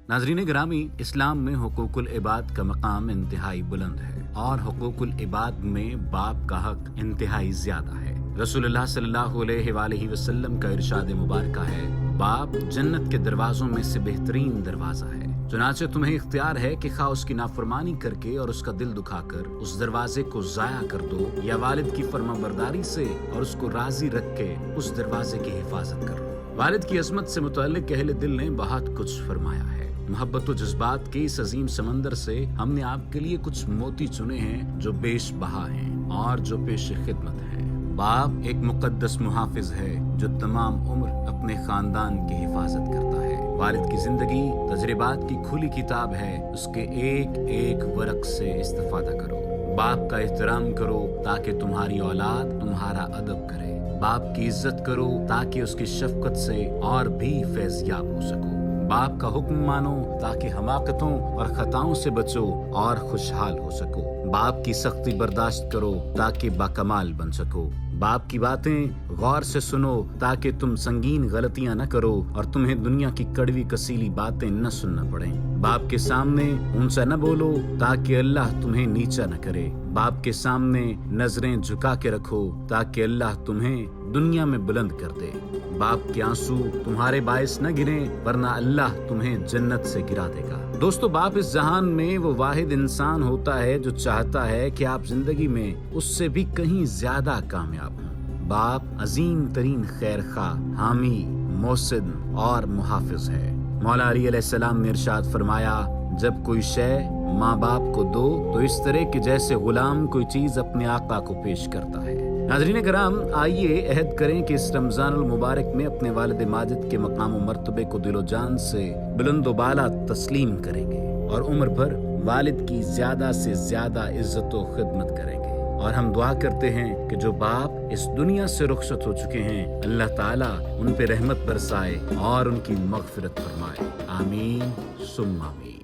नाज़रीन ग्रामी, इस्लाम में हुकूकुल इबाद का मकाम इंतहाई बुलंद है और हुकूकुल इबाद में बाप का हक इंतहाई ज्यादा है। रसूलुल्लाह सल्लल्लाहु अलैहि वसल्लम का इरशाद मुबारक है, बाप जन्नत के दरवाजों में से बेहतरीन दरवाजा है। चुनाचे तुम्हें इख्तियार है कि खा उसकी नाफरमानी करके और उसका दिल दुखाकर उस दरवाजे को जाया कर दो, या वालिद की फरमाबरदारी से और उसको राजी रख के उस दरवाजे की हिफाजत करो। वालिद की अजमत से मुतल्लिक अहले दिल ने बहुत कुछ फरमाया है। मोहब्बत और जज्बात के इस अजीम समंदर से हमने आपके लिए कुछ मोती चुने हैं जो बेश बहा हैं और जो पेश खिदमत हैं। बाप एक मुकद्दस मुहाफिज है जो तमाम उम्र अपने खानदान की हिफाजत करता है। वालिद की जिंदगी तजर्बात की खुली किताब है, उसके एक एक वर्क से इस्तिफादा करो। बाप का एहतराम करो ताकि तुम्हारी औलाद तुम्हारा अदब करे। बाप की इज्जत करो ताकि उसकी शफकत से और भी फैज़याब हो सको। बाप का हुक्म मानो ताकि हमाकतों और खताओं से बचो और खुशहाल हो सको। बाप की सख्ती बर्दाश्त करो ताकि बाकमाल बन सको। बाप की बातें गौर से सुनो ताकि तुम संगीन गलतियां न करो और तुम्हें दुनिया की कड़वी कसीली बातें न सुनना पड़े। बाप के सामने ऊंचा न बोलो ताकि अल्लाह तुम्हें नीचा न करे। बाप के सामने नजरें झुका के रखो ताकि अल्लाह तुम्हें दुनिया में बुलंद कर दे। बाप के आंसू तुम्हारे बायस न गिरे वरना अल्लाह तुम्हें जन्नत से गिरा देगा। दोस्तों, बाप इस जहान में वो वाहिद इंसान होता है जो चाहता है कि आप जिंदगी में उससे भी कहीं ज्यादा कामयाब हों। बाप अजीम तरीन खैर खा, हामी, मोहसिन और मुहाफिज है। मौला अली अलैहिस्सलाम ने इरशाद फरमाया, जब कोई शय माँ बाप को दो तो इस तरह कि जैसे गुलाम कोई चीज अपने आका को पेश करता है। नाज़रीन कराम, आइए अहद करें कि इस रमजानुल मुबारक में अपने वालिद माजिद के मकाम व मर्तबे को दिलो जान से बुलंद बाला तस्लीम करेंगे और उम्र भर वालिद की ज्यादा से ज्यादा इज्जत व खिदमत करेंगे। और हम दुआ करते हैं कि जो बाप इस दुनिया से रुखसत हो चुके हैं, अल्लाह ताला उन पे रहमत बरसाए और उनकी मगफिरत फरमाए। आमीन सुम्मा आमीन।